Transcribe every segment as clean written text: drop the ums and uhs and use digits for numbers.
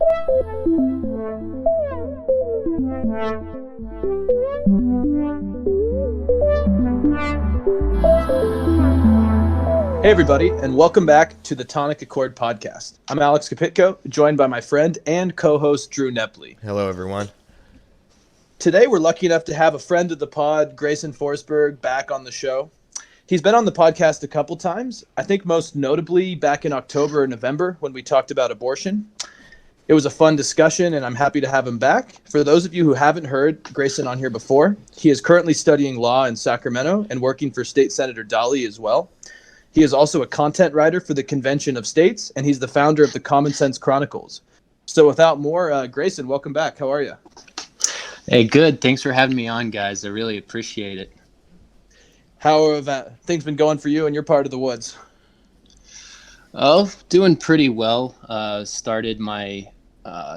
Hey everybody, and welcome back to the Tonic Accord podcast. I'm Alex Kapitko, joined by my friend and co-host Drew Nepley. Hello everyone. Today we're lucky enough to have a friend of the pod, Grayson Forsberg, back on the show. He's been on the podcast a couple times, I think most notably back in October or November when we talked about abortion. It was a fun discussion, and I'm happy to have him back. For those of you who haven't heard Grayson on here before, he is currently studying law in Sacramento and working for State Senator Daly as well. He is also a content writer for the Convention of States, and he's the founder of the Common Sense Chronicles. So without more, Grayson, welcome back. How are you? Hey, good. Thanks for having me on, guys. I really appreciate it. How have things been going for you in your part of the woods? Oh, doing pretty well. Started my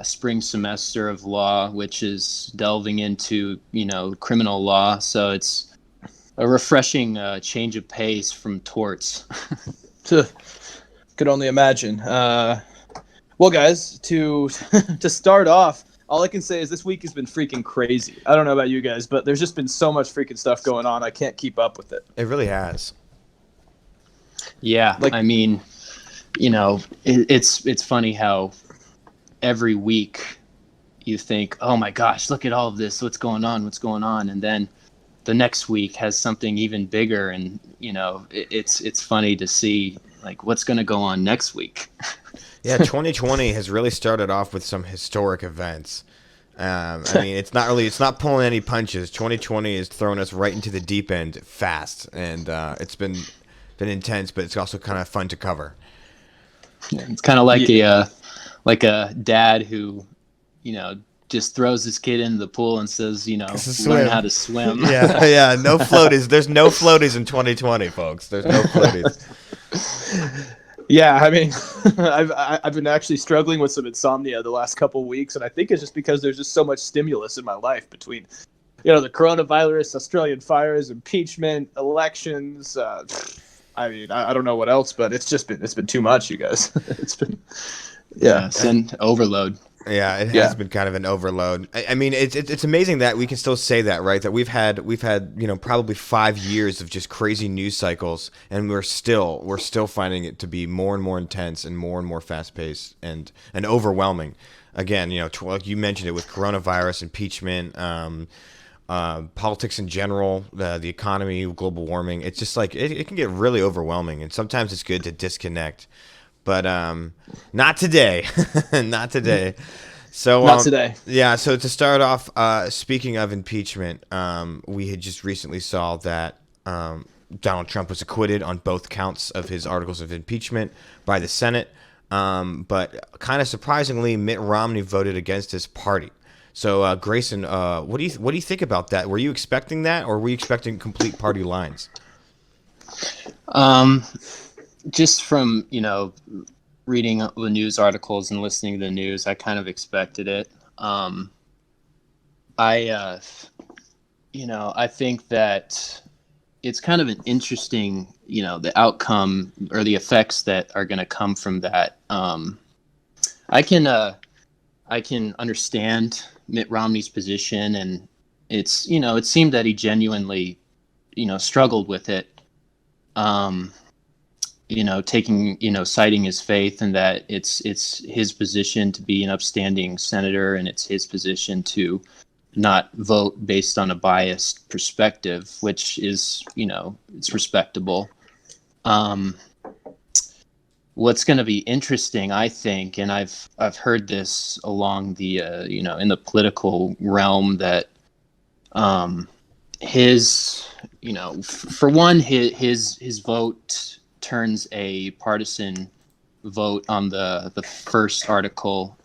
spring semester of law, which is delving into, criminal law. So it's a refreshing change of pace from torts. Could only imagine. Well, guys, to start off, all I can say is this week has been freaking crazy. I don't know about you guys, but there's just been so much freaking stuff going on. I can't keep up with it. It really has. Yeah, it's funny how every week you think, oh my gosh, look at all of this. What's going on? And then the next week has something even bigger, and it's funny to see like what's going to go on next week. Yeah, 2020 has really started off with some historic events. It's not pulling any punches. 2020 has thrown us right into the deep end fast, and it's been intense, but it's also kind of fun to cover. Yeah, it's kind of like a dad who just throws his kid into the pool and says, learn how to swim. Yeah, no floaties. There's no floaties in 2020, folks. There's no floaties. Yeah, I mean, I've been actually struggling with some insomnia the last couple of weeks, and I think it's just because there's just so much stimulus in my life between, the coronavirus, Australian fires, impeachment, elections. I don't know what else, but it's been too much, you guys. It's been, it's an overload. Yeah, it has been kind of an overload. I mean, it's amazing that we can still say that, right? That we've had probably 5 years of just crazy news cycles, and we're still finding it to be more and more intense and more fast paced and overwhelming. Again, like you mentioned it with coronavirus, impeachment, politics in general, the economy, global warming. It's just like it can get really overwhelming, and sometimes it's good to disconnect. But not today. Not today. So not today. Yeah, so to start off, speaking of impeachment, we had just recently saw that Donald Trump was acquitted on both counts of his articles of impeachment by the Senate. But kind of surprisingly, Mitt Romney voted against his party. So Grayson, what do you think about that? Were you expecting that, or were you expecting complete party lines? Just from, reading the news articles and listening to the news, I kind of expected it. I think that it's kind of an interesting, the outcome or the effects that are going to come from that. I can understand Mitt Romney's position, and it seemed that he genuinely, struggled with it. Citing his faith, and that it's his position to be an upstanding senator, and it's his position to not vote based on a biased perspective, which is, it's respectable. What's going to be interesting, I think, and I've heard this along the, in the political realm, that his, for one, his vote turns a partisan vote on the first article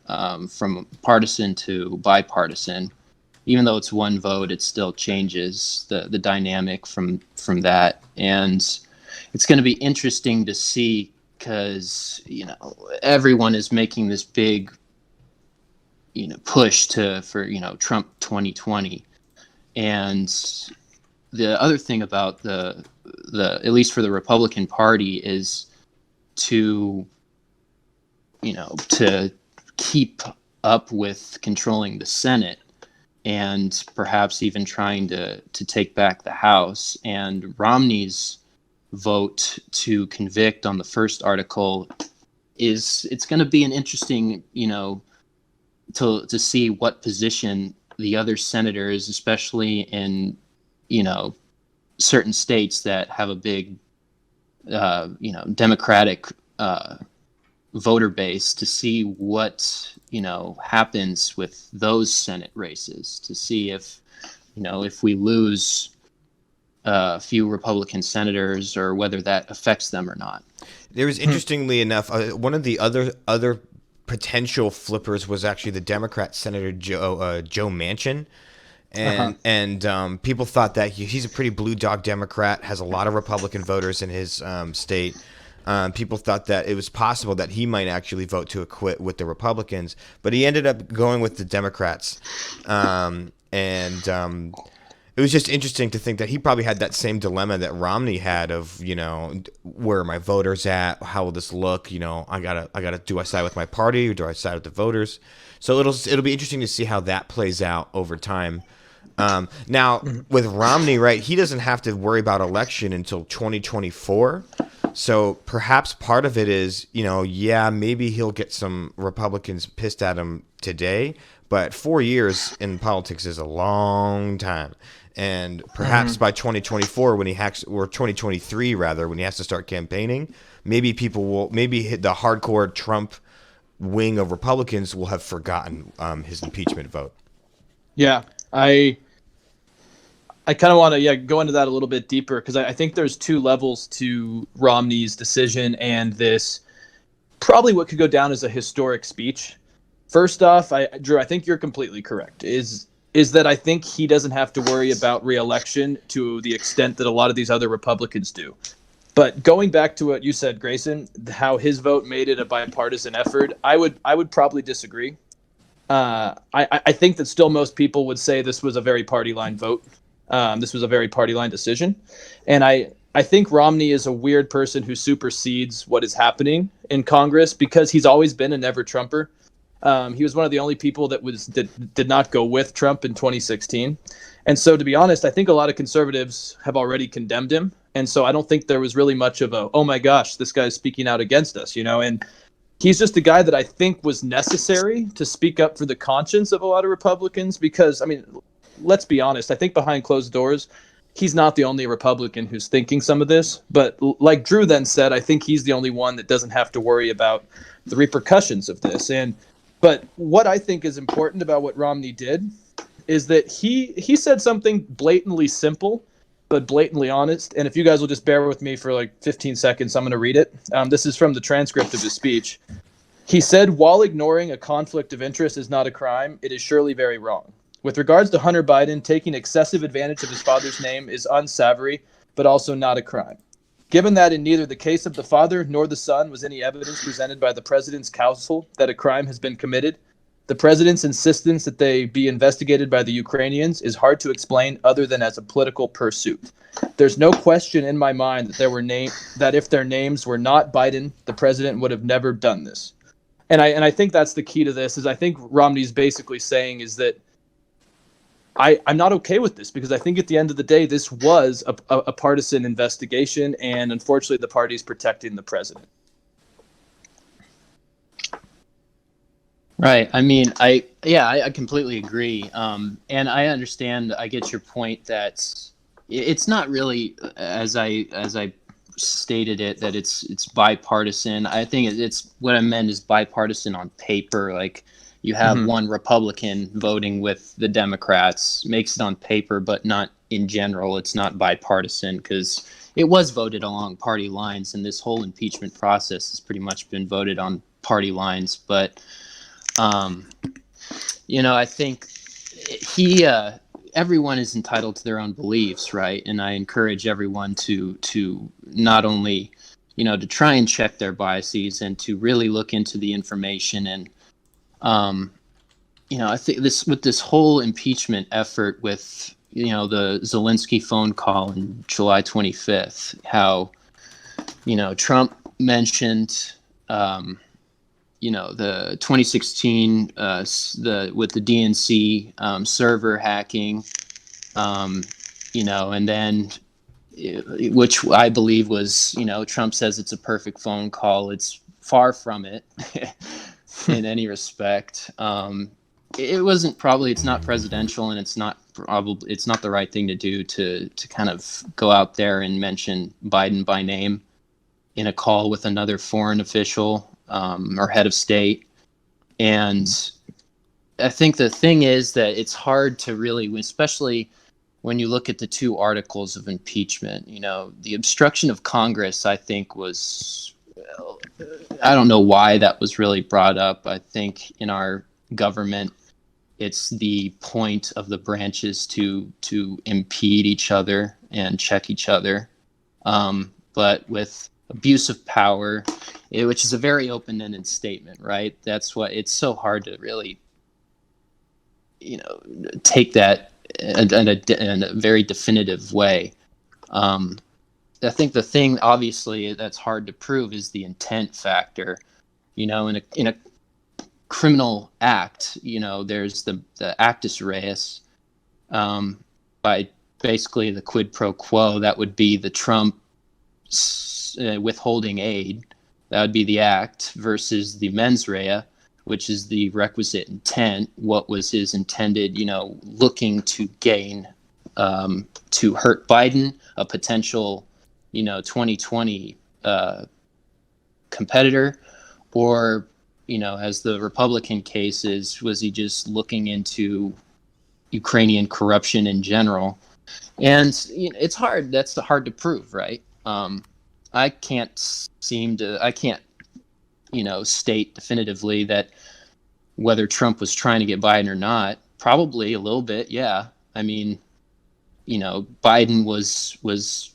from partisan to bipartisan. Even though it's one vote, it still changes the dynamic from that. And it's going to be interesting to see, because everyone is making this big push for Trump 2020. And the other thing about the at least for the Republican Party is to keep up with controlling the Senate and perhaps even trying to take back the House. And Romney's vote to convict on the first article it's going to be an interesting, to see what position the other senators, especially in, certain states that have a big, Democratic voter base, to see what, happens with those Senate races, to see if we lose a few Republican senators or whether that affects them or not. There was, interestingly enough, one of the other potential flippers was actually the Democrat Senator Joe Manchin, and people thought that he's a pretty blue dog Democrat, has a lot of Republican voters in his state. People thought that it was possible that he might actually vote to acquit with the Republicans, but he ended up going with the Democrats, it was just interesting to think that he probably had that same dilemma that Romney had of, where are my voters at? How will this look? I gotta, do I side with my party or do I side with the voters? So it'll be interesting to see how that plays out over time. Now with Romney, right, he doesn't have to worry about election until 2024. So perhaps part of it is, maybe he'll get some Republicans pissed at him today, but 4 years in politics is a long time. And perhaps by 2024, or 2023 rather, when he has to start campaigning, maybe the hardcore Trump wing of Republicans will have forgotten his impeachment vote. Yeah, I kind of want to go into that a little bit deeper, because I think there's two levels to Romney's decision and this probably what could go down as a historic speech. First off, Drew, I think you're completely correct. Is that I think he doesn't have to worry about re-election to the extent that a lot of these other Republicans do. But going back to what you said, Grayson, how his vote made it a bipartisan effort, I would probably disagree. I think that still most people would say this was a very party line vote. This was a very party line decision. And I think Romney is a weird person who supersedes what is happening in Congress because he's always been a never Trumper. He was one of the only people that did not go with Trump in 2016. And so, to be honest, I think a lot of conservatives have already condemned him. And so I don't think there was really much of oh my gosh, this guy's speaking out against us, and he's just a guy that I think was necessary to speak up for the conscience of a lot of Republicans because, let's be honest, I think behind closed doors, he's not the only Republican who's thinking some of this. But like Drew then said, I think he's the only one that doesn't have to worry about the repercussions of this. But what I think is important about what Romney did is that he said something blatantly simple, but blatantly honest. And if you guys will just bear with me for like 15 seconds, I'm going to read it. This is from the transcript of his speech. He said, while ignoring a conflict of interest is not a crime, it is surely very wrong. With regards to Hunter Biden, taking excessive advantage of his father's name is unsavory, but also not a crime. Given that in neither the case of the father nor the son was any evidence presented by the president's counsel that a crime has been committed, the president's insistence that they be investigated by the Ukrainians is hard to explain other than as a political pursuit. There's no question in my mind that if their names were not Biden, the president would have never done this. And I think that's the key to this. Is I think Romney's basically saying is that I'm not okay with this because I think at the end of the day, this was a partisan investigation, and unfortunately, the party's protecting the president. Right. I completely agree. And I understand. I get your point that it's not really as I stated it that it's bipartisan. I think it's what I meant is bipartisan on paper. Like you have one Republican voting with the Democrats makes it on paper, but not in general. It's not bipartisan because it was voted along party lines, and this whole impeachment process has pretty much been voted on party lines. But I think everyone is entitled to their own beliefs, right? And I encourage everyone to not only, to try and check their biases and to really look into the information. And, I think this whole impeachment effort with, the Zelensky phone call on July 25th, how, Trump mentioned, the 2016 with the DNC server hacking, and then which I believe was, Trump says it's a perfect phone call. It's far from it in any respect. It's not presidential, and it's not the right thing to do to kind of go out there and mention Biden by name in a call with another foreign official or head of state. And I think the thing is that it's hard to really, especially when you look at the two articles of impeachment, the obstruction of Congress, I think I don't know why that was really brought up. I think in our government, it's the point of the branches to impede each other and check each other. But with abuse of power, which is a very open-ended statement, right? That's why it's so hard to really, take that in a very definitive way. I think the thing, obviously, that's hard to prove is the intent factor. In a criminal act, there's the actus reus, by basically the quid pro quo. That would be the Trump withholding aid. That would be the act, versus the mens rea, which is the requisite intent. What was his intended, looking to gain, to hurt Biden, a potential, 2020 competitor, or, as the Republican case is, was he just looking into Ukrainian corruption in general? And it's hard. That's hard to prove, right? I can't state definitively that whether Trump was trying to get Biden or not. Probably a little bit, yeah. I mean, Biden was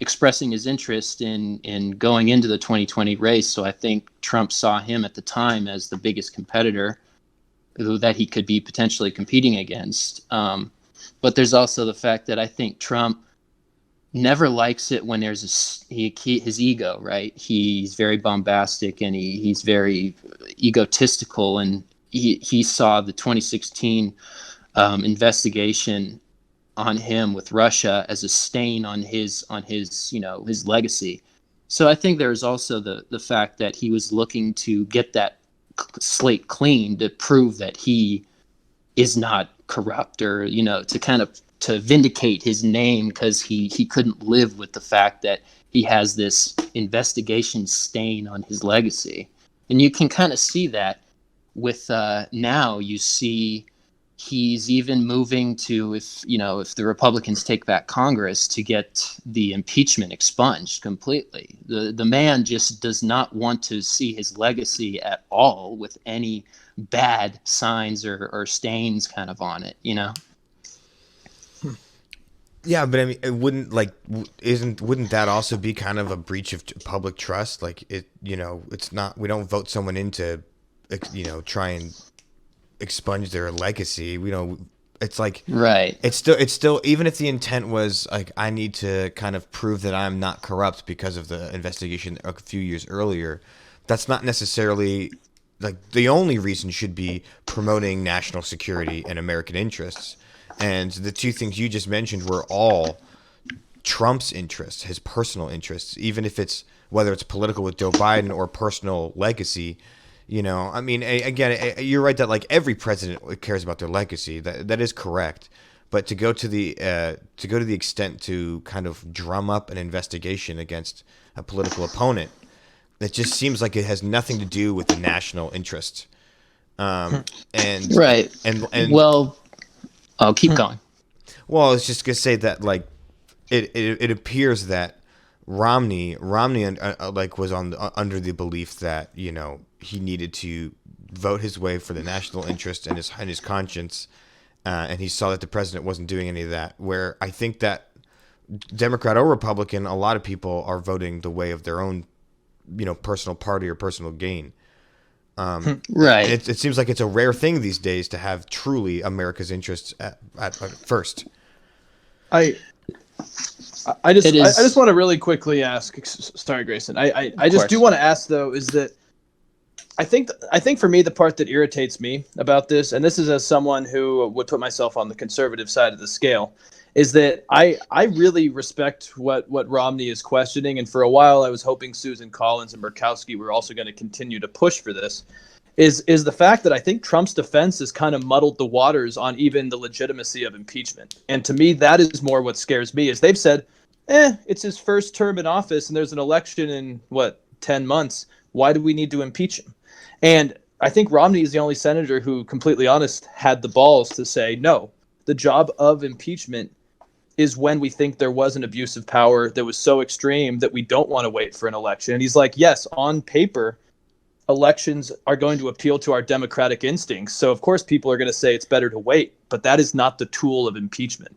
expressing his interest in going into the 2020 race, so I think Trump saw him at the time as the biggest competitor that he could be potentially competing against. But there's also the fact that I think Trump never likes it when there's his ego, right? He's very bombastic, and he's very egotistical, and he saw the 2016 investigation on him with Russia as a stain on his his legacy. So I think there's also the fact that he was looking to get that slate clean to prove that he is not corrupt, or to vindicate his name, because he couldn't live with the fact that he has this investigation stain on his legacy. And you can kind of see that with now you see he's even moving to, if the Republicans take back Congress, to get the impeachment expunged completely. The man just does not want to see his legacy at all with any bad signs or stains kind of on it, Yeah, but I mean, it wouldn't wouldn't that also be kind of a breach of public trust? Like it's not, we don't vote someone in to, try and expunge their legacy. It's like, right. It's still, even if the intent was like, I need to kind of prove that I'm not corrupt because of the investigation a few years earlier, that's not necessarily like the only reason. Should be promoting national security and American interests. And the two things you just mentioned were all Trump's interests, his personal interests, even if it's, whether it's political with Joe Biden or personal legacy. I mean, again, you're right that like every president cares about their legacy. That is correct. But to go to the extent to kind of drum up an investigation against a political opponent, it just seems like it has nothing to do with the national interest. And right. And well. Oh, keep going. Well, I was just gonna say that like it appears that Romney was under the belief that he needed to vote his way for the national interest and his conscience, and he saw that the president wasn't doing any of that. Where I think that Democrat or Republican, a lot of people are voting the way of their own personal party or personal gain. Right. It seems like it's a rare thing these days to have truly America's interests at first. I just want to really quickly ask. Sorry, Grayson. I just do want to ask though, is that I think for me the part that irritates me about this, and this is as someone who would put myself on the conservative side of the scale, is that I really respect what Romney is questioning, and for a while I was hoping Susan Collins and Murkowski were also going to continue to push for this. Is the fact that I think Trump's defense has kind of muddled the waters on even the legitimacy of impeachment, and to me that is more what scares me. Is they've said, it's his first term in office, and there's an election in 10 months. Why do we need to impeach him? And I think Romney is the only senator who, completely honest, had the balls to say, no, the job of impeachment is when we think there was an abuse of power that was so extreme that we don't want to wait for an election. And he's like, yes, on paper, elections are going to appeal to our democratic instincts. So, of course, people are going to say it's better to wait. But that is not the tool of impeachment.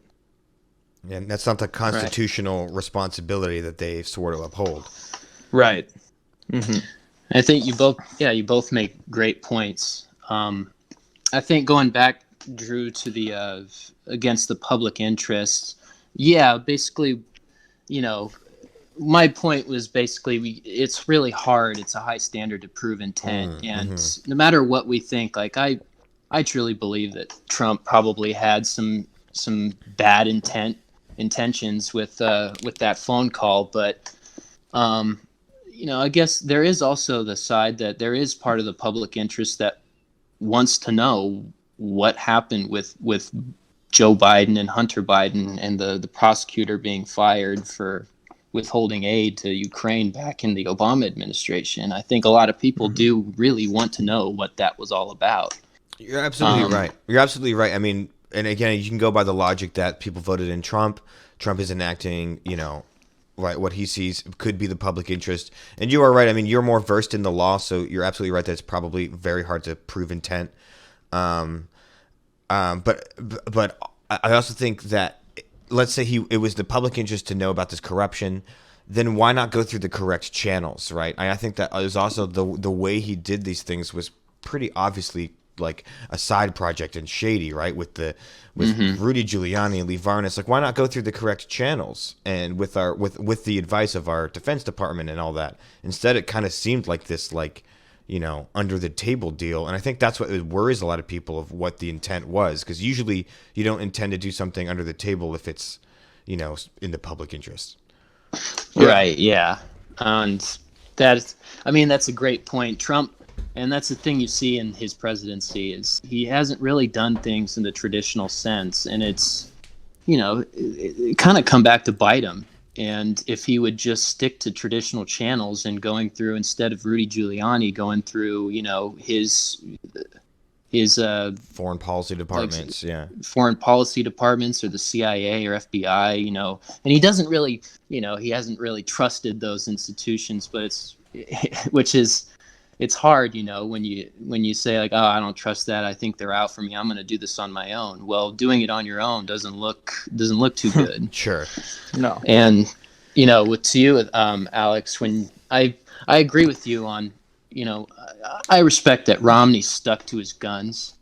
And that's not the constitutional responsibility that they sort of uphold. Right. Mm-hmm. I think you both make great points. I think going back, Drew, to the against the public interest. Yeah, basically, my point was basically it's really hard. It's a high standard to prove intent, and no matter what we think, like I truly believe that Trump probably had some bad intentions with that phone call, but I guess there is also the side that there is part of the public interest that wants to know what happened with Joe Biden and Hunter Biden and the prosecutor being fired for withholding aid to Ukraine back in the Obama administration. I think a lot of people do really want to know what that was all about. You're absolutely right. You're absolutely right. I mean, and again, you can go by the logic that people voted in Trump. Trump is enacting, right, what he sees could be the public interest. And you are right. I mean, you're more versed in the law, so you're absolutely right that it's probably very hard to prove intent. But I also think that, let's say it was the public interest to know about this corruption, then why not go through the correct channels, right? I think that is also the way he did these things was pretty obviously like a side project and shady, right? With Rudy Giuliani and Lee Varnas, like why not go through the correct channels and with the advice of our Defense Department and all that? Instead, it kind of seemed like this under the table deal, and I think that's what worries a lot of people of what the intent was, because usually you don't intend to do something under the table if it's in the public interest. Right. Yeah. And that's a great point. Trump. And that's the thing you see in his presidency is he hasn't really done things in the traditional sense. And it's, it kind of come back to bite him. And if he would just stick to traditional channels and going through, instead of Rudy Giuliani going through, his foreign policy departments, foreign policy departments or the CIA or FBI, and he doesn't really, he hasn't really trusted those institutions, but it's hard, when you say like, oh, I don't trust that. I think they're out for me. I'm going to do this on my own. Well, doing it on your own doesn't look too good. Sure. No. And, with you, Alex, when I agree with you on, I respect that Romney stuck to his guns.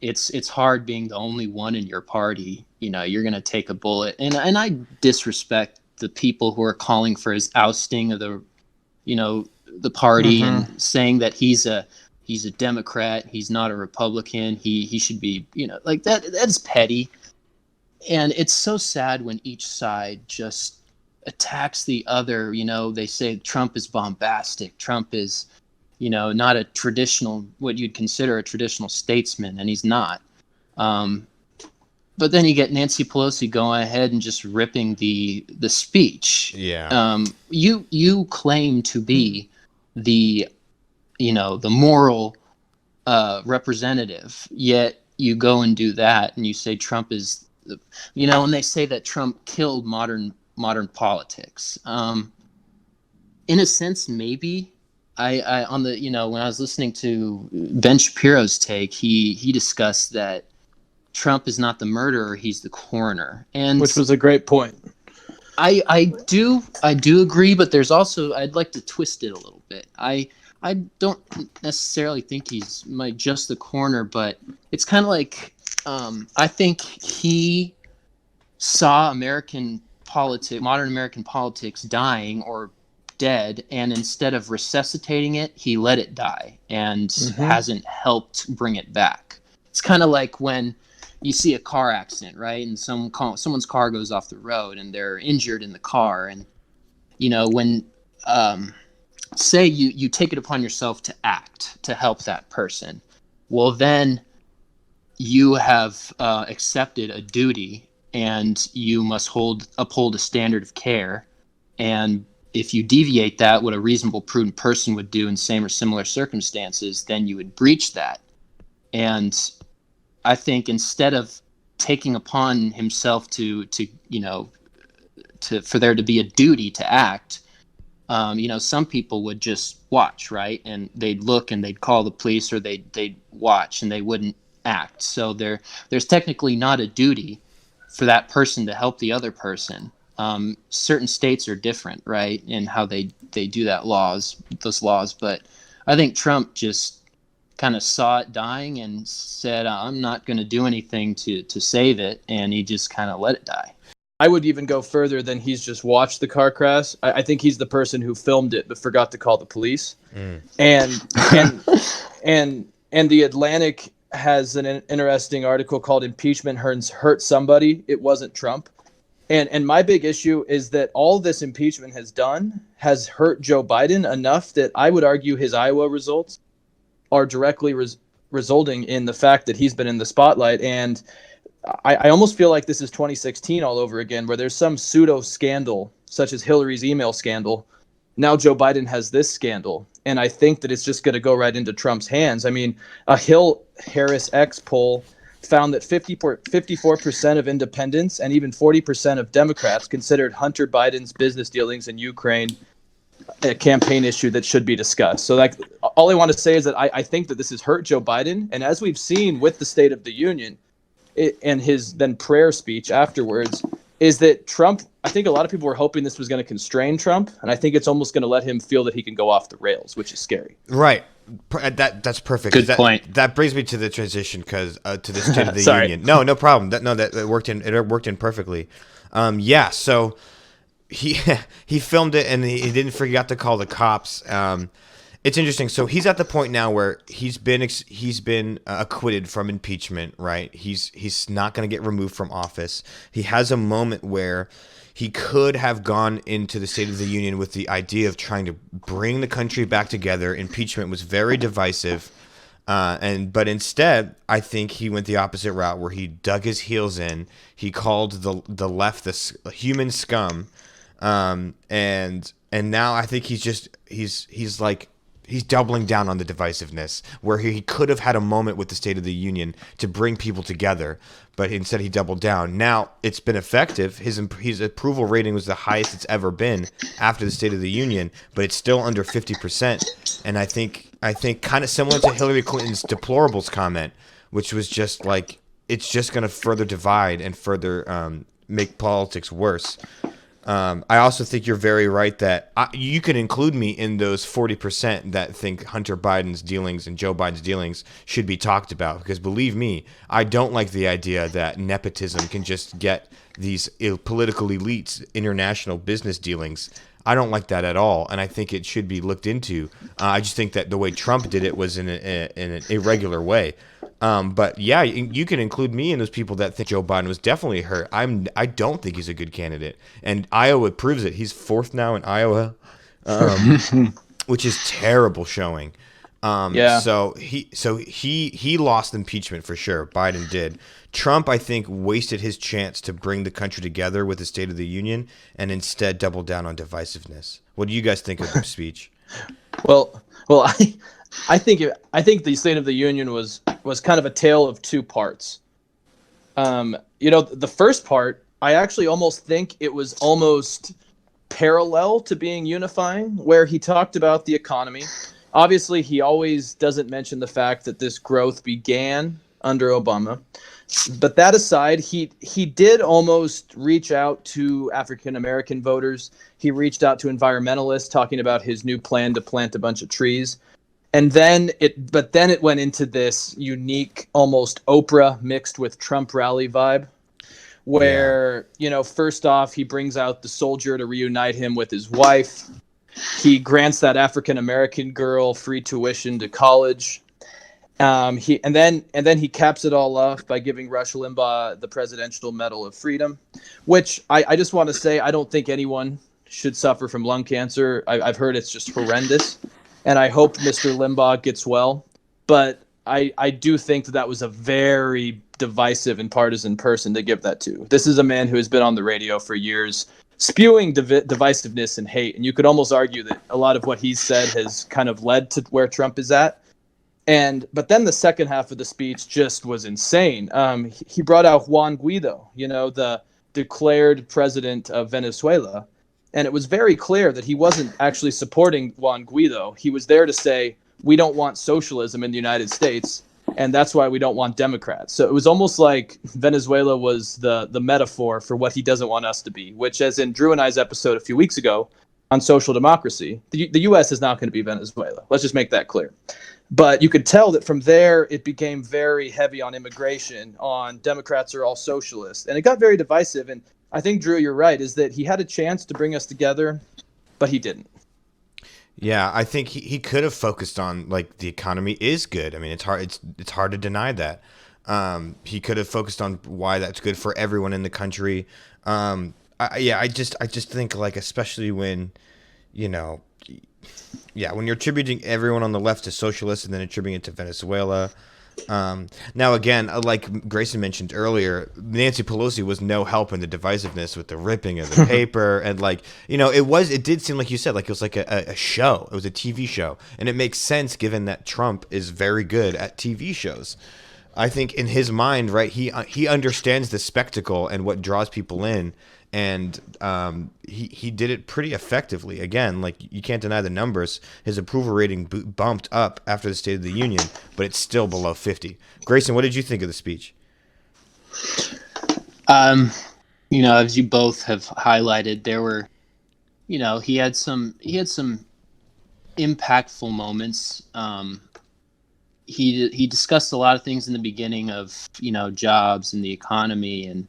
It's hard being the only one in your party. You're going to take a bullet. And I disrespect the people who are calling for his ousting of the party and saying that he's a Democrat, he's not a Republican, he should be, like that's petty. And it's so sad when each side just attacks the other. They say Trump is bombastic, Trump is not a traditional, what you'd consider a traditional statesman, and he's not. But then you get Nancy Pelosi going ahead and just ripping the speech. Yeah. You claim to be the moral representative, yet you go and do that, and you say Trump is, and they say that Trump killed modern politics. In a sense, maybe. I on the when I was listening to Ben Shapiro's take, he discussed that Trump is not the murderer, he's the coroner, and which was a great point. I do agree, but there's also, I'd like to twist it a little bit. I don't necessarily think he's just the coroner, but it's kind of like I think he saw modern American politics dying or dead, and instead of resuscitating it, he let it die and hasn't helped bring it back. It's kind of like when you see a car accident, right? And someone's car goes off the road and they're injured in the car. And, when say you take it upon yourself to act to help that person, well, then you have accepted a duty, and you must uphold a standard of care. And if you deviate that, what a reasonable, prudent person would do in same or similar circumstances, then you would breach that. And I think instead of taking upon himself for there to be a duty to act, some people would just watch, right? And they'd look and they'd call the police, or they'd watch and they wouldn't act. So there's technically not a duty for that person to help the other person. Certain states are different, right, in how they do those laws. But I think Trump just kind of saw it dying and said, I'm not going to do anything to save it. And he just kind of let it die. I would even go further than he's just watched the car crash. I think he's the person who filmed it but forgot to call the police. And the Atlantic has an interesting article called "Impeachment Hurt Somebody." It wasn't Trump. And my big issue is that all this impeachment has hurt Joe Biden enough that I would argue his Iowa results are directly resulting in the fact that he's been in the spotlight. And I almost feel like this is 2016 all over again, where there's some pseudo scandal, such as Hillary's email scandal. Now Joe Biden has this scandal. And I think that it's just going to go right into Trump's hands. I mean, a Hill Harris X poll found that 54% of independents and even 40% of Democrats considered Hunter Biden's business dealings in Ukraine a campaign issue that should be discussed. So all I want to say is that I think that this has hurt Joe Biden. And as we've seen with the State of the Union and his then prayer speech afterwards, is that Trump, I think a lot of people were hoping this was going to constrain Trump. And I think it's almost going to let him feel that he can go off the rails, which is scary. Right. That's perfect. Good point. That brings me to the transition to the State of the Union. No problem. That worked in perfectly. So he filmed it and he didn't forget to call the cops. It's interesting. So he's at the point now where he's been acquitted from impeachment. Right. He's not going to get removed from office. He has a moment where he could have gone into the State of the Union with the idea of trying to bring the country back together. Impeachment was very divisive. But instead, I think he went the opposite route, where he dug his heels in. He called the left the human scum. And now I think he's doubling down on the divisiveness, where he could have had a moment with the State of the Union to bring people together, but instead he doubled down. Now it's been effective. His approval rating was the highest it's ever been after the State of the Union, but it's still under 50%. And I think kind of similar to Hillary Clinton's deplorables comment, which was just like, it's just going to further divide and further make politics worse. I also think you're very right that you can include me in those 40% that think Hunter Biden's dealings and Joe Biden's dealings should be talked about, because believe me, I don't like the idea that nepotism can just get these political elites international business dealings. I don't like that at all, and I think it should be looked into. I just think that the way Trump did it was in an irregular way. But yeah, you can include me in those people that think Joe Biden was definitely hurt. I don't think he's a good candidate, and Iowa proves it. He's fourth now in Iowa, which is terrible showing. So he lost impeachment for sure. Biden did. Trump, I think, wasted his chance to bring the country together with the State of the Union, and instead doubled down on divisiveness. What do you guys think of the speech? Well, I think the State of the Union was kind of a tale of two parts. The first part, I actually almost think it was almost parallel to being unifying, where he talked about the economy. Obviously, he always doesn't mention the fact that this growth began under Obama. But that aside, he did almost reach out to African-American voters. He reached out to environmentalists, talking about his new plan to plant a bunch of trees. And then it went into this unique, almost Oprah mixed with Trump rally vibe, where, first off, he brings out the soldier to reunite him with his wife. He grants that African American girl free tuition to college. Then he caps it all off by giving Rush Limbaugh the Presidential Medal of Freedom, which I just want to say I don't think anyone should suffer from lung cancer. I've heard it's just horrendous, and I hope Mr. Limbaugh gets well. But I do think that was a very divisive and partisan person to give that to. This is a man who has been on the radio for years spewing divisiveness and hate, and you could almost argue that a lot of what he's said has kind of led to where Trump is at. But then the second half of the speech just was insane. He brought out Juan Guaido, the declared president of Venezuela, and it was very clear that he wasn't actually supporting Juan Guaido. He was there to say, we don't want socialism in the United States, and that's why we don't want Democrats. So it was almost like Venezuela was the metaphor for what he doesn't want us to be, which, as in Drew and I's episode a few weeks ago on social democracy, the U.S. is not going to be Venezuela. Let's just make that clear. But you could tell that from there, it became very heavy on immigration, on Democrats are all socialists. And it got very divisive. And I think, Drew, you're right, is that he had a chance to bring us together, but he didn't. Yeah, I think he could have focused on, like, the economy is good. I mean, it's hard to deny that. He could have focused on why that's good for everyone in the country. I just think, like, especially when, when you're attributing everyone on the left to socialists and then attributing it to Venezuela. Now, again, like Grayson mentioned earlier, Nancy Pelosi was no help in the divisiveness with the ripping of the paper. And, like, it did seem like you said, like it was like a show. It was a TV show. And it makes sense given that Trump is very good at TV shows. I think in his mind, right, he understands the spectacle and what draws people in. And he did it pretty effectively. Again, like, you can't deny the numbers. His approval rating bumped up after the State of the Union, but it's still below 50. Grayson, what did you think of the speech? As you both have highlighted, there were, he had some impactful moments. He discussed a lot of things in the beginning of, jobs and the economy and,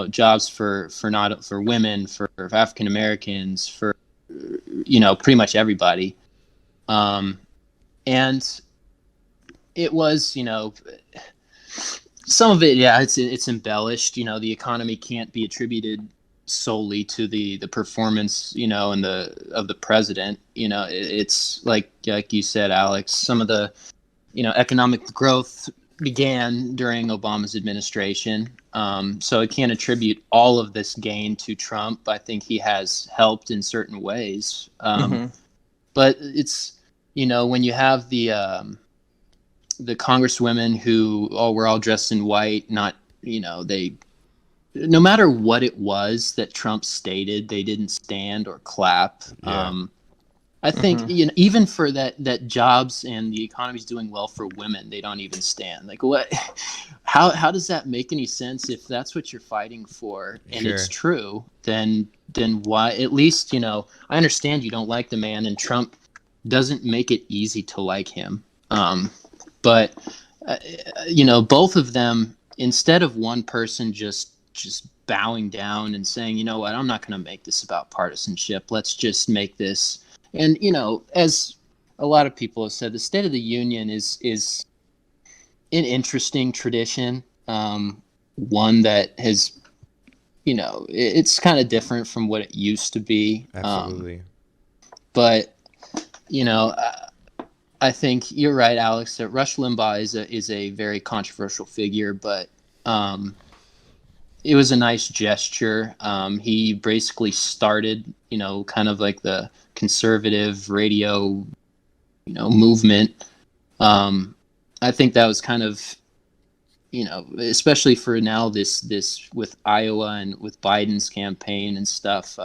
jobs for women, for African Americans, for, pretty much everybody. And it was, some of it, it's embellished. The economy can't be attributed solely to the performance, and of the president. It's like you said, Alex, some of the, economic growth began during Obama's administration. So I can't attribute all of this gain to Trump. I think he has helped in certain ways. But it's, when you have the congresswomen who were all dressed in white, not, no matter what it was that Trump stated, they didn't stand or clap. Yeah. I think even for that jobs and the economy's doing well for women, they don't even stand. Like, what? How does that make any sense if that's what you're fighting for and it's true? Then why? At least I understand you don't like the man, and Trump doesn't make it easy to like him. But both of them, instead of one person just bowing down and saying, you know what, I'm not going to make this about partisanship. Let's just make this. And, as a lot of people have said, the State of the Union is an interesting tradition, one that has, it's kind of different from what it used to be. Absolutely. But, I think you're right, Alex, that Rush Limbaugh is a very controversial figure, but it was a nice gesture. He basically started, kind of like the conservative radio, movement. I think that was kind of, especially for now, this with Iowa and with Biden's campaign and stuff,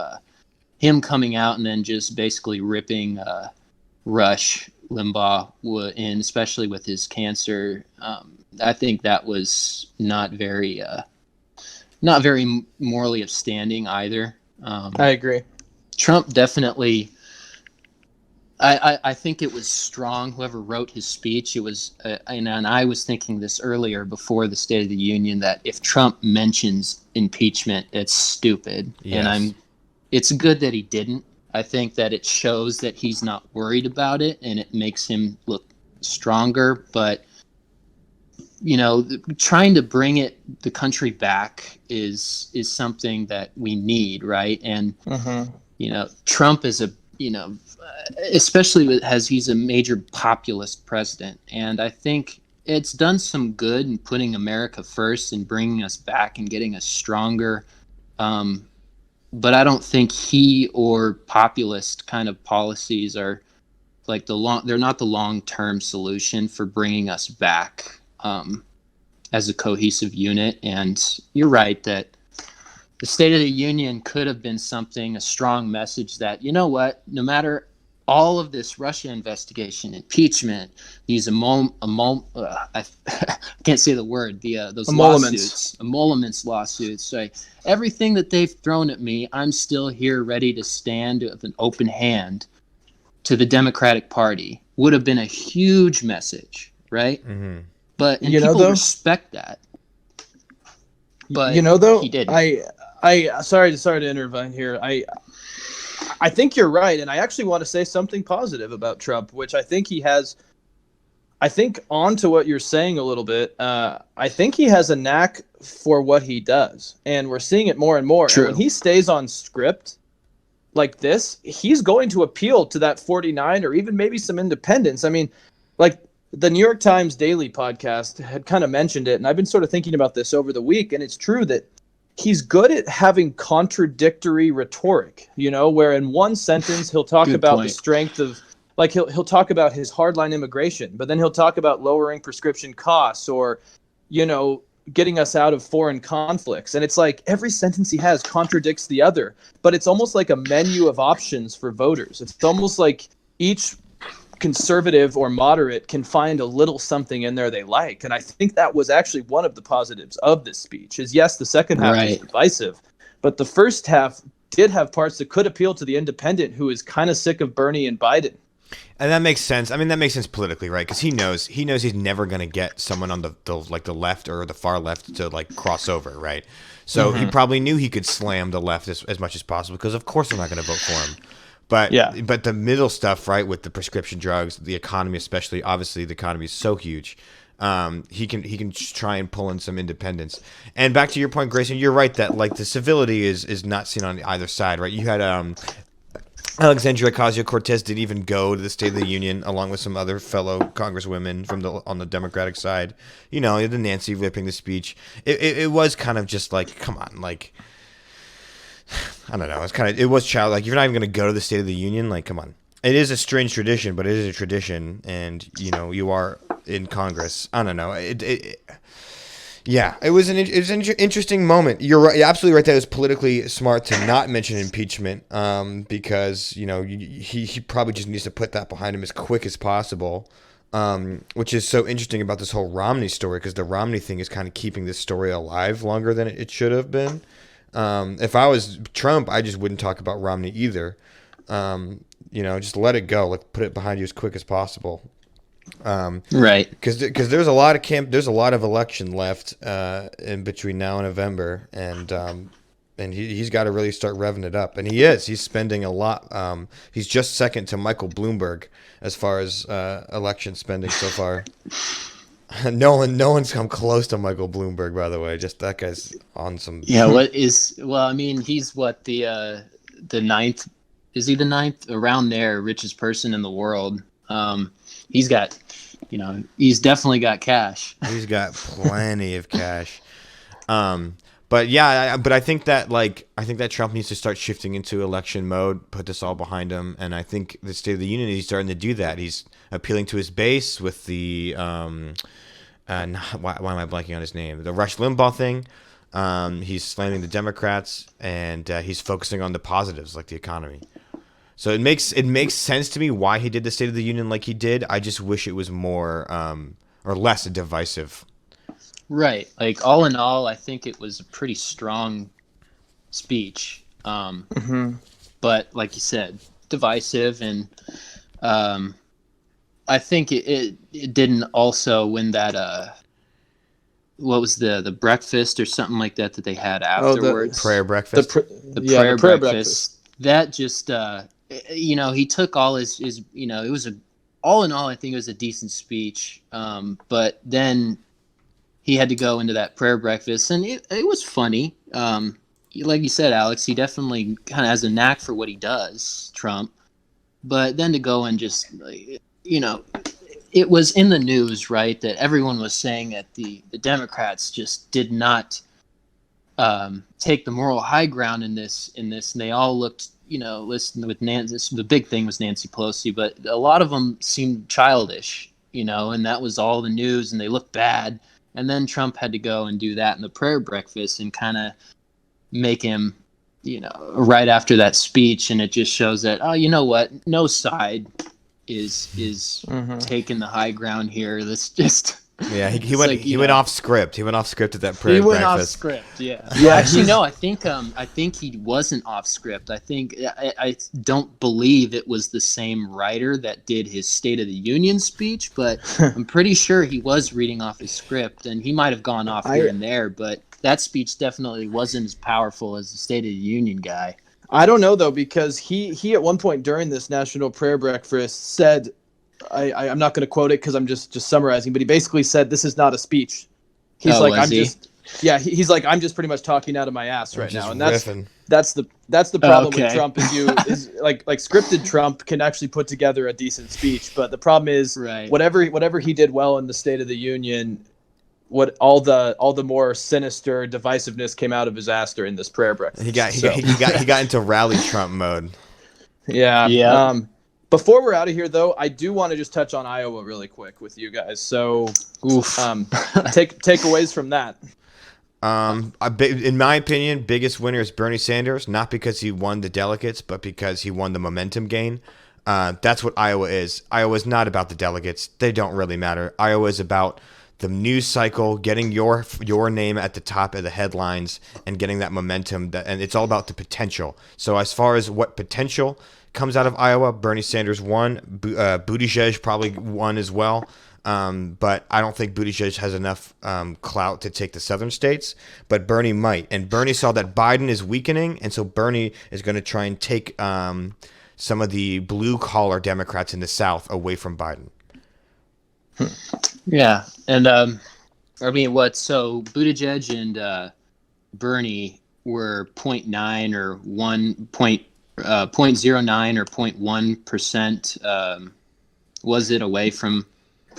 him coming out and then just basically ripping Rush Limbaugh, and especially with his cancer, I think that was not very morally upstanding either. I agree. Trump definitely. I think it was strong. Whoever wrote his speech, it was, and I was thinking this earlier before the State of the Union, that if Trump mentions impeachment, it's stupid. Yes. And it's good that he didn't. I think that it shows that he's not worried about it, and it makes him look stronger. But trying to bring the country back is something that we need, right? And Trump is especially as he's a major populist president, and I think it's done some good in putting America first and bringing us back and getting us stronger. But I don't think he or populist kind of policies are like they're not the long-term solution for bringing us back as a cohesive unit. And you're right that the State of the Union could have been a strong message that, you know what, no matter all of this Russia investigation, impeachment, these I can't say the word, those emoluments lawsuits, right? Everything that they've thrown at me, I'm still here ready to stand with an open hand to the Democratic Party. Would have been a huge message, right? Mm-hmm. But people respect that. But he didn't. I sorry to intervene here. I think you're right, and I actually want to say something positive about Trump, which I think he has. I think on to what you're saying a little bit. I think he has a knack for what he does, and we're seeing it more and more. True. And when he stays on script like this, he's going to appeal to that 49 or even maybe some independents. I mean, like the New York Times Daily podcast had kind of mentioned it, and I've been sort of thinking about this over the week, and it's true that he's good at having contradictory rhetoric, where in one sentence he'll talk about the strength of, like he'll talk about his hardline immigration, but then he'll talk about lowering prescription costs or, getting us out of foreign conflicts. And it's like every sentence he has contradicts the other, but it's almost like a menu of options for voters. It's almost like each conservative or moderate can find a little something in there they like. And I think that was actually one of the positives of this speech is, yes, the second half is divisive, but the first half did have parts that could appeal to the independent who is kind of sick of Bernie and Biden. And that makes sense. I mean, that makes sense politically, right? Because he knows he's never going to get someone on the left or the far left to like cross over, right? So he probably knew he could slam the left as much as possible because of course they're not going to vote for him. But the middle stuff, right, with the prescription drugs, the economy, especially, obviously the economy is so huge. He can try and pull in some independence. And back to your point, Grayson, you're right that like the civility is not seen on either side, right? You had Alexandria Ocasio-Cortez didn't even go to the State of the Union along with some other fellow congresswomen on the Democratic side. The Nancy ripping the speech. It was kind of just like, come on, like. I don't know. It was child. Like, you're not even going to go to the State of the Union. Like, come on. It is a strange tradition, but it is a tradition. And, you are in Congress. I don't know. It was an interesting moment. You're right. You're absolutely right that it was politically smart to not mention impeachment because, he probably just needs to put that behind him as quick as possible, which is so interesting about this whole Romney story because the Romney thing is kind of keeping this story alive longer than it should have been. If I was Trump, I just wouldn't talk about Romney either. Just let it go. Like, put it behind you as quick as possible. Right. Because there's a lot of election left in between now and November, and he's got to really start revving it up. And he's spending a lot. He's just second to Michael Bloomberg as far as election spending so far. No one's come close to Michael Bloomberg, by the way. Just that guy's on some. Yeah. I mean, he's what the ninth? Is he the ninth? Around there, richest person in the world. He's got, he's definitely got cash. He's got plenty of cash. But yeah, but I think that Trump needs to start shifting into election mode, put this all behind him, and I think the State of the Union he's starting to do that. He's appealing to his base with the why am I blanking on his name? The Rush Limbaugh thing. He's slamming the Democrats, and he's focusing on the positives like the economy. So it makes sense to me why he did the State of the Union like he did. I just wish it was more or less divisive. Right. Like, all in all, I think it was a pretty strong speech. But like you said, divisive, and I think it didn't also win that what was the breakfast or something like that they had afterwards? Prayer breakfast. The prayer breakfast. That just he took all his it was all in all, I think it was a decent speech. But then he had to go into that prayer breakfast, and it was funny. Like you said, Alex, he definitely kind of has a knack for what he does, Trump. But then to go and just, it was in the news, right, that everyone was saying that the Democrats just did not take the moral high ground in this, and they all looked, listen with Nancy. The big thing was Nancy Pelosi, but a lot of them seemed childish, and that was all the news, and they looked bad. And then Trump had to go and do that in the prayer breakfast and kind of make him, right after that speech, and it just shows that, oh, you know what, no side is taking the high ground here. That's just he went off script. He went off script at that prayer breakfast. He went off script. Yeah. Actually, no. I think he wasn't off script. I don't believe it was the same writer that did his State of the Union speech, but I'm pretty sure he was reading off his script, and he might have gone off here and there, but that speech definitely wasn't as powerful as the State of the Union guy. I don't know, though, because he at one point during this national prayer breakfast said, I'm not going to quote it because I'm just summarizing, but he basically said, this is not a speech. He's he's like, I'm just pretty much talking out of my ass right now. And that's the problem with Trump is like scripted Trump can actually put together a decent speech. But the problem is whatever he did well in the State of the Union, what all the more sinister divisiveness came out of his ass during this prayer breakfast. He got into rally Trump mode. Yeah. Before we're out of here, though, I do want to just touch on Iowa really quick with you guys. So, takeaways from that. In my opinion, biggest winner is Bernie Sanders, not because he won the delegates, but because he won the momentum gain. That's what Iowa is. Iowa is not about the delegates. They don't really matter. Iowa is about the news cycle, getting your name at the top of the headlines and getting that momentum, and it's all about the potential. So as far as what potential comes out of Iowa, Bernie Sanders won. Buttigieg probably won as well. But I don't think Buttigieg has enough clout to take the southern states, but Bernie might. And Bernie saw that Biden is weakening, and so Bernie is going to try and take some of the blue-collar Democrats in the South away from Biden. Yeah, and so Buttigieg and Bernie were 0.9 or 0.09 or 0.1%. Was it away from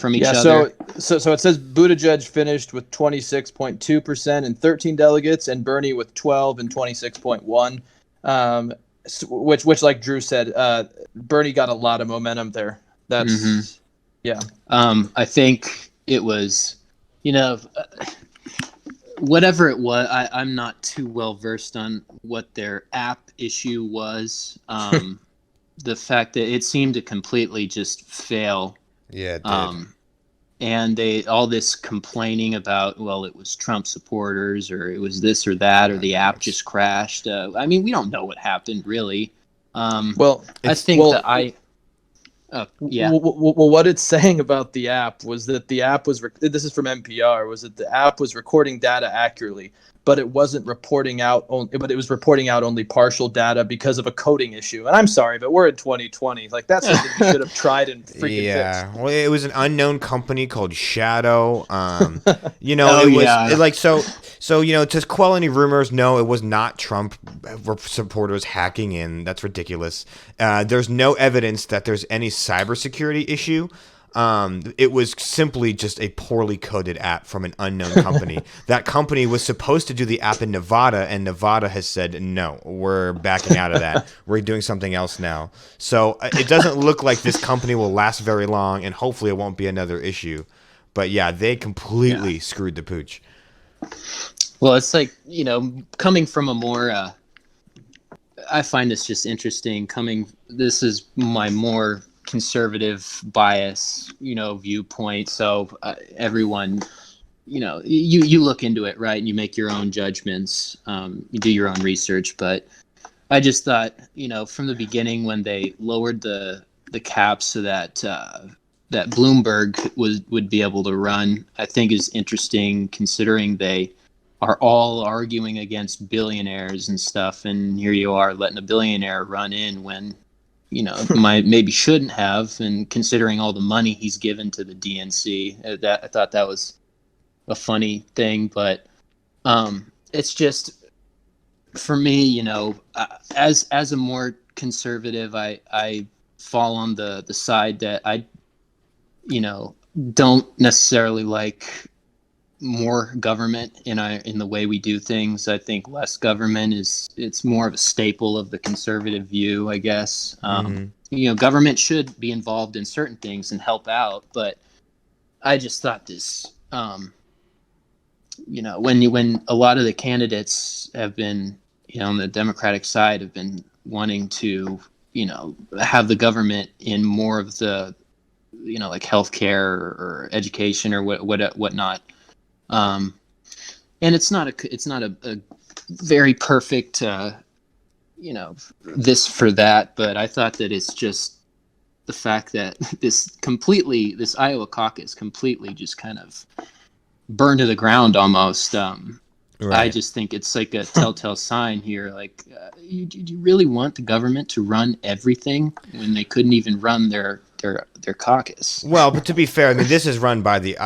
each other? So it says Buttigieg finished with 26.2% and 13 delegates, and Bernie with 12 and 26.1. Which like Drew said, Bernie got a lot of momentum there. That's I think it was, whatever it was. I'm not too well versed on what their app issue was. The fact that it seemed to completely just fail. Yeah, it did. And all this complaining about, well, it was Trump supporters, or it was this or that, or the app just crashed. We don't know what happened, really. Well, what it's saying about the app was that the app was, this is from NPR, was that the app was recording data accurately, but it wasn't reporting out, but it was reporting out only partial data because of a coding issue. And I'm sorry, but we're in 2020. Like, that's something you should have tried and freaking fixed. Well, it was an unknown company called Shadow. To quell any rumors, no, it was not Trump supporters hacking in. That's ridiculous. There's no evidence that there's any cybersecurity issue. It was simply just a poorly coded app from an unknown company. That company was supposed to do the app in Nevada, and Nevada has said, no, we're backing out of that. We're doing something else now. So it doesn't look like this company will last very long, and hopefully it won't be another issue. But yeah, they completely screwed the pooch. Well, it's like, coming from a more, I find this just interesting. This is my more conservative bias, viewpoint. So everyone, you look into it, right? And you make your own judgments, you do your own research. But I just thought, from the beginning, when they lowered the cap so that that Bloomberg would be able to run, I think is interesting, considering they are all arguing against billionaires and stuff, and here you are letting a billionaire run in when maybe shouldn't have, and considering all the money he's given to the DNC, that I thought that was a funny thing. But it's just, for me, as a more conservative, I fall on the side that I don't necessarily like more government in the way we do things. I think less government it's more of a staple of the conservative view, I guess. Government should be involved in certain things and help out, but I just thought this, when a lot of the candidates have been, on the Democratic side, have been wanting to, have the government in more of the, like healthcare or education or whatnot. And it's not a very perfect, this for that, but I thought that it's just the fact that this Iowa caucus completely just kind of burned to the ground almost. Right. I just think it's like a telltale sign here. Like, you really want the government to run everything when they couldn't even run their caucus? Well, but to be fair, I mean, this is run by the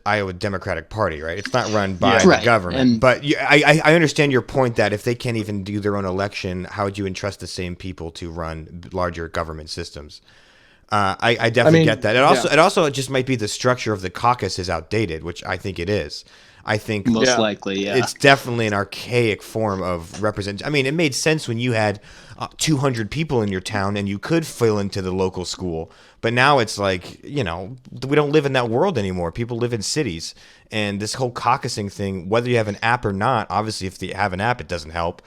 Iowa Democratic Party, right? It's not run by the government. But I understand your point that if they can't even do their own election, how would you entrust the same people to run larger government systems? I definitely get that. It also just might be the structure of the caucus is outdated, which I think it is. I think most likely, yeah. It's definitely an archaic form of representation. I mean, it made sense when you had 200 people in your town and you could fill into the local school. But now it's like, we don't live in that world anymore. People live in cities. And this whole caucusing thing, whether you have an app or not, obviously if you have an app, it doesn't help.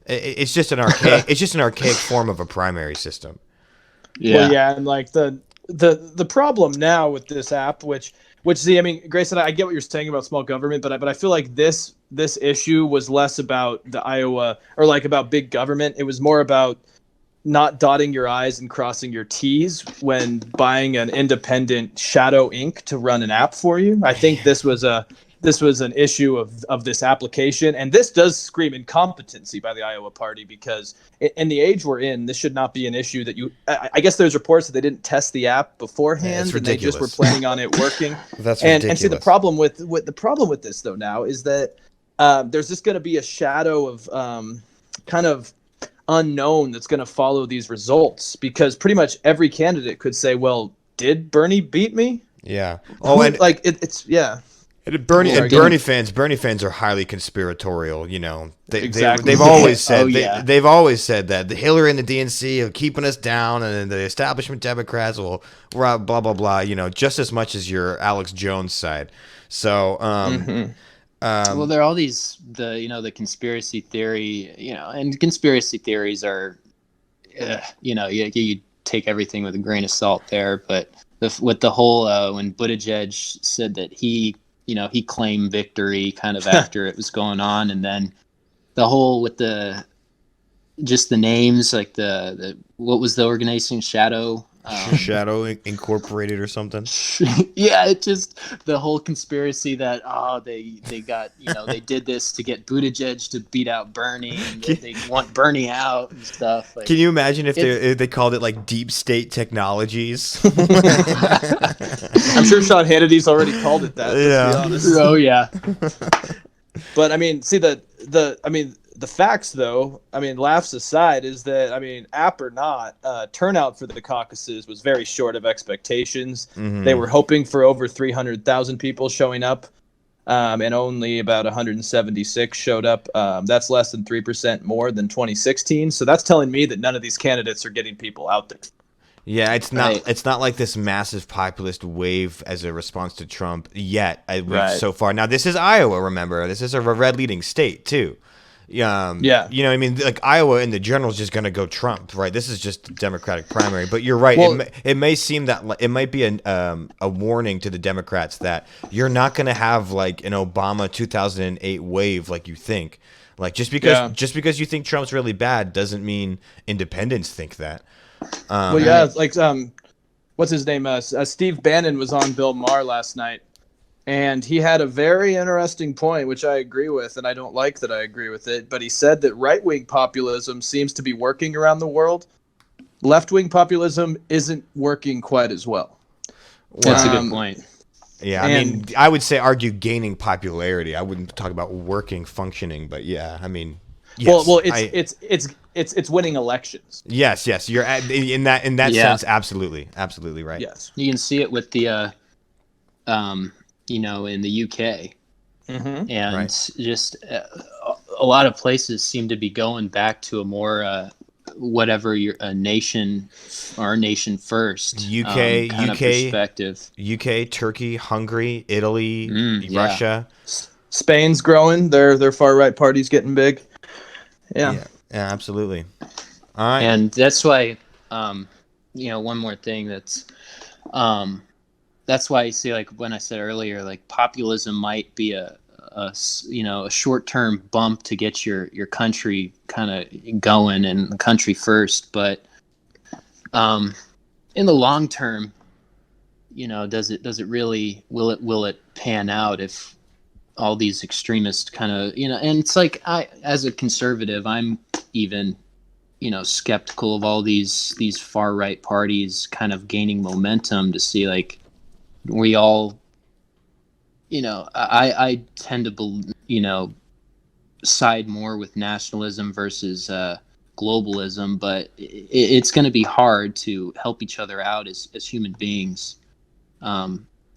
It's just an archaic form of a primary system. Yeah. Well, yeah, and like the problem now with this app, which see, I mean, Grayson, I get what you're saying about small government, but I feel like this issue was less about the Iowa or like about big government. It was more about not dotting your I's and crossing your T's when buying an independent Shadow Inc. to run an app for you. I think this was an issue of this application, and this does scream incompetency by the Iowa party, because in the age we're in, this should not be an issue that I guess there's reports that they didn't test the app beforehand, and they just were planning on it working. That's ridiculous. And see, the problem with this though now is that there's just going to be a shadow of kind of unknown that's going to follow these results, because pretty much every candidate could say, well, did Bernie beat me? Yeah. Oh, and like it's yeah. Bernie fans are highly conspiratorial. Exactly. They've always said they've always said that the Hillary and the DNC are keeping us down, and the establishment Democrats will blah blah blah. Just as much as your Alex Jones side. So, well, there are all these the conspiracy theory, and conspiracy theories are, you take everything with a grain of salt there, but with the whole when Buttigieg said that he claimed victory kind of after it was going on, and then the whole with the names, like the what was the organization, Shadow Incorporated or something. Yeah, it just the whole conspiracy that they got they did this to get Buttigieg to beat out Bernie, and they want Bernie out and stuff. Like, can you imagine if they called it like Deep State Technologies? I'm sure Sean Hannity's already called it that. Yeah. Let's be honest. Oh yeah. But I mean, see the facts, though, laughs aside, is that, app or not, turnout for the caucuses was very short of expectations. Mm-hmm. They were hoping for over 300,000 people showing up, and only about 176 showed up. That's less than 3% more than 2016. So that's telling me that none of these candidates are getting people out there. Yeah, it's not like this massive populist wave as a response to Trump yet. So far. Now, this is Iowa, remember. This is a red-leading state, too. Yeah. Like Iowa in the general is just going to go Trump, right? This is just a Democratic primary, but you're right. Well, it may seem that it might be a warning to the Democrats that you're not going to have like an Obama 2008 wave like you think. Like just because you think Trump's really bad doesn't mean independents think that. What's his name? Steve Bannon was on Bill Maher last night. And he had a very interesting point, which I agree with, and I don't like that I agree with it. But he said that right-wing populism seems to be working around the world. left-wing populism isn't working quite as well. That's a good point. Yeah, I mean, I would say argue gaining popularity. I wouldn't talk about working, functioning, but yeah, I mean, yes, well, it's winning elections. Yes, you're in that Yeah. sense, absolutely right. Yes, You can see it with the, in the UK, and Right. just a lot of places seem to be going back to a more whatever your a nation first UK, kind of perspective. UK, Turkey, Hungary, Italy, Yeah. Russia. Spain's growing. Their far right party's getting big. Yeah, absolutely. All right. And that's why, one more thing that's why you see, like when I said earlier, like populism might be a short-term bump to get your country kind of going and the country first, but in the long term, does it really will it pan out if all these extremists kind of and it's like, I, as a conservative, I'm even skeptical of all these far right parties kind of gaining momentum to see, like, we all I tend to side more with nationalism versus globalism, but it's going to be hard to help each other out as human beings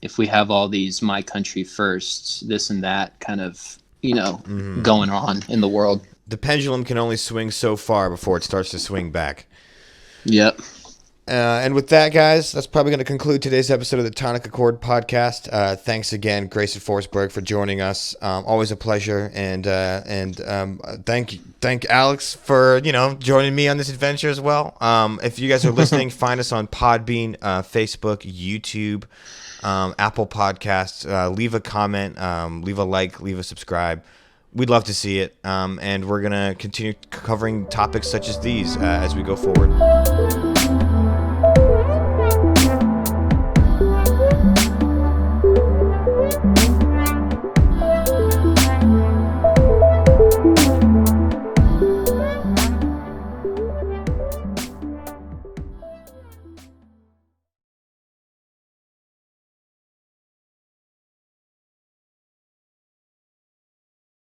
if we have all these my country firsts, this and that kind of going on in the world. The pendulum can only swing so far before it starts to swing back. Yep. And with that, guys, that's probably going to conclude today's episode of the Tonic Accord podcast. Thanks again, Grayson Forsberg, for joining us. Always a pleasure, and thank Alex for joining me on this adventure as well. If you guys are listening, find us on Podbean, Facebook, YouTube, Apple Podcasts. Leave a comment, leave a like, leave a subscribe. We'd love to see it, and we're gonna continue covering topics such as these as we go forward.